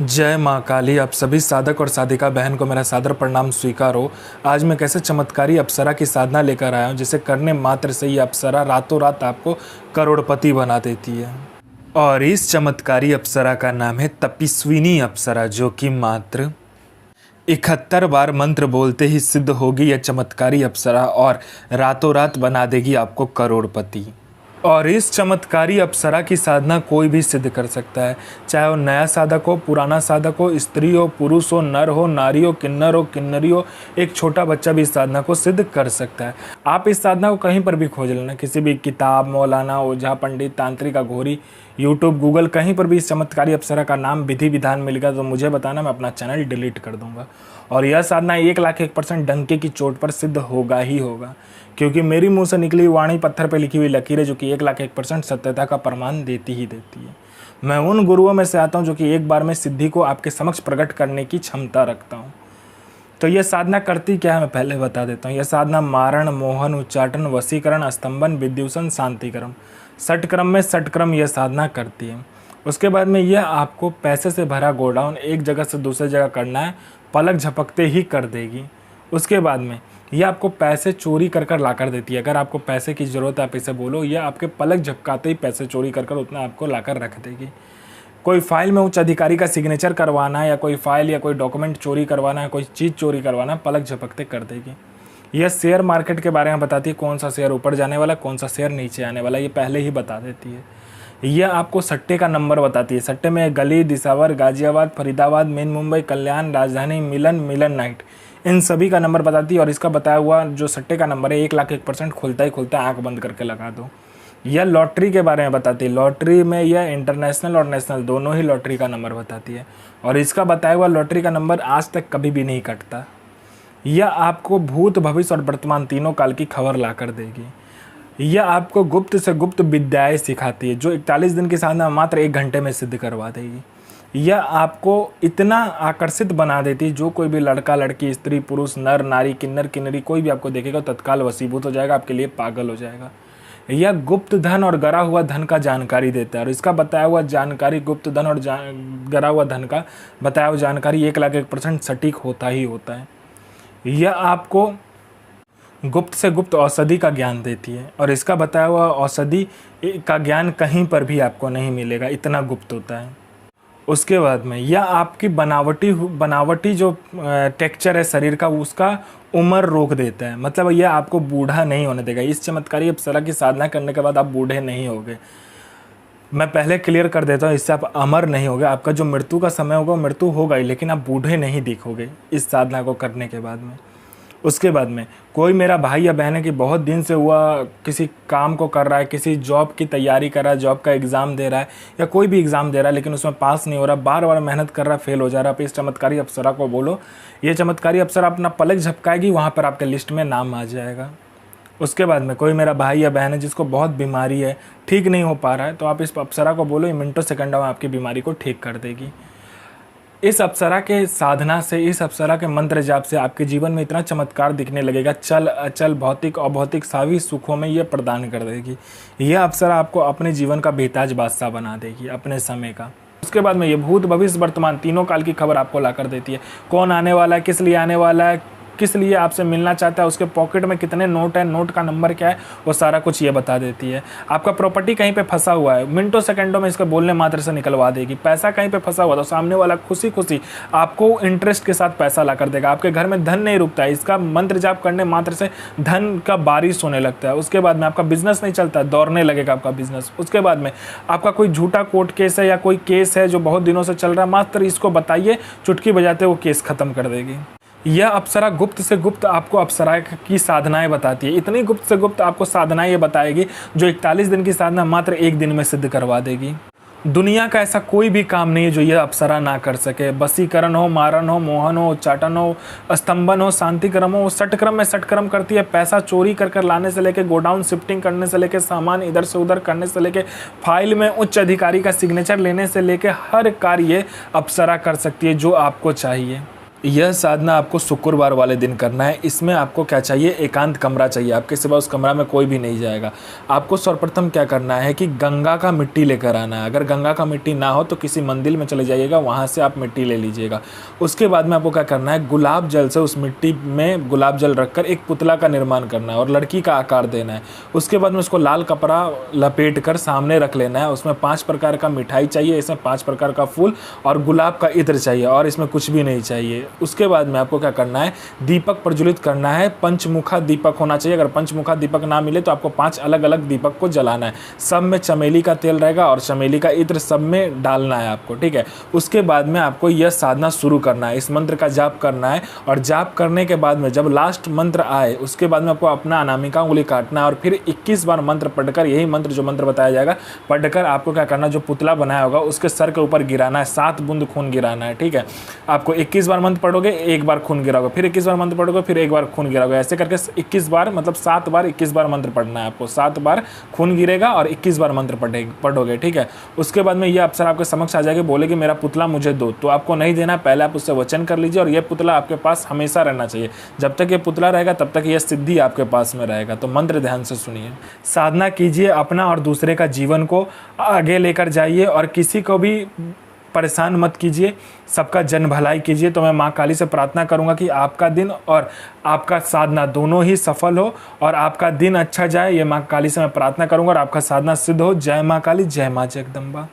जय माँ काली। आप सभी साधक और साधिका बहन को मेरा सादर प्रणाम स्वीकार हो। आज मैं कैसे चमत्कारी अप्सरा की साधना लेकर आया हूँ जिसे करने मात्र से ही अप्सरा रातों रात आपको करोड़पति बना देती है। और इस चमत्कारी अप्सरा का नाम है तपस्विनी अप्सरा, जो कि मात्र 71 बार मंत्र बोलते ही सिद्ध होगी यह चमत्कारी अप्सरा और रातों रात बना देगी आपको करोड़पति। और इस चमत्कारी अप्सरा की साधना कोई भी सिद्ध कर सकता है, चाहे वो नया साधक हो, पुराना साधक हो, स्त्री हो, पुरुष हो, नर हो, नारी हो, किन्नरी हो, एक छोटा बच्चा भी इस साधना को सिद्ध कर सकता है। आप इस साधना को कहीं पर भी खोज लेना, किसी भी किताब, मौलाना, ओझा, पंडित, तांत्रिक, अघोरी, यूट्यूब, गूगल, कहीं पर भी इस चमत्कारी अप्सरा का नाम विधि विधान मिलेगा तो मुझे बताना, मैं अपना चैनल डिलीट कर दूंगा। और यह साधना 1,01% डंके की चोट पर सिद्ध होगा ही होगा, क्योंकि मेरी मुंह से निकली वाणी पत्थर पर लिखी हुई लकीरें जो कि 1,01% सत्यता का प्रमाण देती ही देती है। मैं उन गुरुओं में से आता हूं जो कि एक बार में सिद्धि को आपके समक्ष प्रकट करने की क्षमता रखता हूं। तो यह साधना करती क्या है मैं पहले बता देता हूँ। यह साधना मारण, मोहन, उच्चाटन, वशीकरण, स्तंभन, विद्युषण, शांतिक्रम, षटक्रम में षटक्रम यह साधना करती है। उसके बाद में यह आपको पैसे से भरा गोडाउन एक जगह से दूसरी जगह करना है, पलक झपकते ही कर देगी। उसके बाद में यह आपको पैसे चोरी कर कर ला कर देती है। अगर आपको पैसे की ज़रूरत है आप इसे बोलो, यह आपके पलक झपकाते ही पैसे चोरी कर कर उतना आपको ला कर रख देगी। कोई फाइल में उच्च अधिकारी का सिग्नेचर करवाना है या कोई फाइल या कोई डॉक्यूमेंट चोरी करवाना है, कोई चीज़ चोरी करवाना है, पलक झपकते कर देगी। यह शेयर मार्केट के बारे में बताती है, कौन सा शेयर ऊपर जाने वाला, कौन सा शेयर नीचे आने वाला, ये पहले ही बता देती है। यह आपको सट्टे का नंबर बताती है। सट्टे में गली, दिसावर, गाजियाबाद, फरीदाबाद, मेन मुंबई, कल्याण, राजधानी, मिलन नाइट, इन सभी का नंबर बताती है। और इसका बताया हुआ जो सट्टे का नंबर है 1,01% खुलता ही खुलता है, आँख बंद करके लगा दो। यह लॉटरी के बारे में बताती है। लॉटरी में यह इंटरनेशनल और नेशनल दोनों ही लॉटरी का नंबर बताती है। और इसका बताया हुआ लॉटरी का नंबर आज तक कभी भी नहीं कटता। यह आपको भूत, भविष्य और वर्तमान तीनों काल की खबर ला कर देगी। यह आपको गुप्त से गुप्त विद्याएं सिखाती है, जो 41 दिन की साधना मात्र 1 घंटे में सिद्ध करवा देगी। यह आपको इतना आकर्षित बना देती है, जो कोई भी लड़का, लड़की, स्त्री, पुरुष, नर, नारी, किन्नरी कोई भी आपको देखेगा तत्काल वशीभूत हो जाएगा, आपके लिए पागल हो जाएगा। यह गुप्त धन और गरा हुआ धन का जानकारी देता है। और इसका बताया हुआ जानकारी, गुप्त धन और गरा हुआ धन का बताया हुआ जानकारी 1,01% सटीक होता ही होता है। यह आपको गुप्त से गुप्त औषधि का ज्ञान देती है। और इसका बताया हुआ औषधि का ज्ञान कहीं पर भी आपको नहीं मिलेगा, इतना गुप्त होता है। उसके बाद में यह आपकी बनावटी जो टेक्सचर है शरीर का, उसका उम्र रोक देता है। मतलब यह आपको बूढ़ा नहीं होने देगा। इस चमत्कारी अप्सरा की साधना करने के बाद आप बूढ़े नहीं होगे। मैं पहले क्लियर कर देता हूँ, इससे आप अमर नहीं होगे। आपका जो मृत्यु का समय होगा मृत्यु होगा ही, लेकिन आप बूढ़े नहीं दिखोगे इस साधना को करने के बाद में। उसके बाद में कोई मेरा भाई या बहन है कि बहुत दिन से हुआ किसी काम को कर रहा है, किसी जॉब की तैयारी कर रहा है, जॉब का एग्ज़ाम दे रहा है या कोई भी एग्ज़ाम दे रहा है, लेकिन उसमें पास नहीं हो रहा, बार बार मेहनत कर रहा है, फेल हो जा रहा है। आप इस चमत्कारी अप्सरा को बोलो, ये चमत्कारी अप्सरा अपना पलक झपकाएगी, वहाँ पर आपके लिस्ट में नाम आ जाएगा। उसके बाद में कोई मेरा भाई या बहन है जिसको बहुत बीमारी है, ठीक नहीं हो पा रहा है, तो आप इस अप्सरा को बोलो, ये मिनटों सेकंडों में आपकी बीमारी को ठीक कर देगी। इस अप्सरा के साधना से, इस अप्सरा के मंत्र जाप से आपके जीवन में इतना चमत्कार दिखने लगेगा, चल अचल, भौतिक अभौतिक सभी सुखों में ये प्रदान कर देगी। यह अप्सरा आपको अपने जीवन का बेताज बादशाह बना देगी, अपने समय का। उसके बाद में ये भूत, भविष्य, वर्तमान तीनों काल की खबर आपको ला कर देती है। कौन आने वाला है, किस लिए आने वाला है, किस लिए आपसे मिलना चाहता है, उसके पॉकेट में कितने नोट है, नोट का नंबर क्या है, वो सारा कुछ ये बता देती है। आपका प्रॉपर्टी कहीं पे फंसा हुआ है, मिनटों सेकंडों में इसको बोलने मात्र से निकलवा देगी। पैसा कहीं पे फंसा हुआ तो सामने वाला खुशी खुशी आपको इंटरेस्ट के साथ पैसा ला कर देगा। आपके घर में धन नहीं रुकता है, इसका मंत्र जाप करने मात्र से धन का बारिश होने लगता है। उसके बाद में आपका बिजनेस नहीं चलता, दौड़ने लगेगा आपका बिजनेस। उसके बाद में आपका कोई झूठा कोर्ट केस है या कोई केस है जो बहुत दिनों से चल रहा है, मात्र इसको बताइए, चुटकी बजाते वो केस खत्म कर देगी। यह अप्सरा गुप्त से गुप्त आपको अप्सरा की साधनाएं बताती है। इतनी गुप्त से गुप्त आपको साधनाएं ये बताएगी जो 41 दिन की साधना मात्र 1 दिन में सिद्ध करवा देगी। दुनिया का ऐसा कोई भी काम नहीं है जो यह अप्सरा ना कर सके। वशीकरण हो, मारण हो, मोहन हो, उच्चाटन हो, स्तंभन हो, शांतिक्रम हो, षटक्रम में षटक्रम करती है। पैसा चोरी कर कर लाने से लेके, गोडाउन शिफ्टिंग करने से लेके, सामान इधर से उधर करने से लेके, फाइल में उच्च अधिकारी का सिग्नेचर लेने से लेके हर कार्य अप्सरा कर सकती है जो आपको चाहिए। यह साधना आपको शुक्रवार वाले दिन करना है। इसमें आपको क्या चाहिए, एकांत कमरा चाहिए, आपके सिवा उस कमरा में कोई भी नहीं जाएगा। आपको सर्वप्रथम क्या करना है कि गंगा का मिट्टी लेकर आना है। अगर गंगा का मिट्टी ना हो तो किसी मंदिर में चले जाइएगा, वहाँ से आप मिट्टी ले लीजिएगा। उसके बाद में आपको क्या करना है, गुलाब जल से उस मिट्टी में गुलाब जल रखकर एक पुतला का निर्माण करना है और लड़की का आकार देना है। उसके बाद में उसको लाल कपड़ा लपेट कर सामने रख लेना है। उसमें 5 प्रकार का मिठाई चाहिए, इसमें 5 प्रकार का फूल और गुलाब का इत्र चाहिए, और इसमें कुछ भी नहीं चाहिए। उसके बाद में आपको क्या करना है, दीपक प्रज्वलित करना है। पंचमुखा दीपक होना चाहिए। अगर पंचमुखा दीपक ना मिले तो आपको 5 अलग अलग दीपक को जलाना है। सब में चमेली का तेल रहेगा और चमेली का इत्र सब में डालना है आपको, ठीक है। उसके बाद में आपको यह साधना शुरू करना है, इस मंत्र का जाप करना है। और जाप करने के बाद में जब लास्ट मंत्र आए उसके बाद में आपको अपना अनामिका उंगली काटना है और फिर 21 बार मंत्र पढ़कर, यही मंत्र जो मंत्र बताया जाएगा पढ़कर आपको क्या करना है, जो पुतला बनाया होगा उसके सर के ऊपर गिराना है। 7 बूंद खून गिराना है, ठीक है। आपको 21 बार मंत्र पढ़ोगे, 1 बार खून गिराओगे, फिर 21 बार मंत्र पढ़ोगे, फिर 1 बार खून गिराओगे। ऐसे करके 21 बार, मतलब 7 बार 21 बार मंत्र पढ़ना है आपको। 7 बार खून गिरेगा और 21 बार मंत्र पढ़ोगे, ठीक है। उसके बाद में ये अप्सरा आपके समक्ष आ जाएगी, बोलेगी मेरा पुतला मुझे दो। तो आपको नहीं देना, पहले आप उससे वचन कर लीजिए और ये पुतला आपके पास हमेशा रहना चाहिए। जब तक ये पुतला रहेगा तब तक ये सिद्धि आपके पास में रहेगा। तो मंत्र ध्यान से सुनिए। साधना कीजिए, अपना और दूसरे का जीवन को आगे लेकर जाइए और किसी को भी परेशान मत कीजिए, सबका जन भलाई कीजिए। तो मैं माँ काली से प्रार्थना करूँगा कि आपका दिन और आपका साधना दोनों ही सफल हो और आपका दिन अच्छा जाए। ये माँ काली से मैं प्रार्थना करूँगा और आपका साधना सिद्ध हो। जय माँ काली, जय माँ जगदम्बा।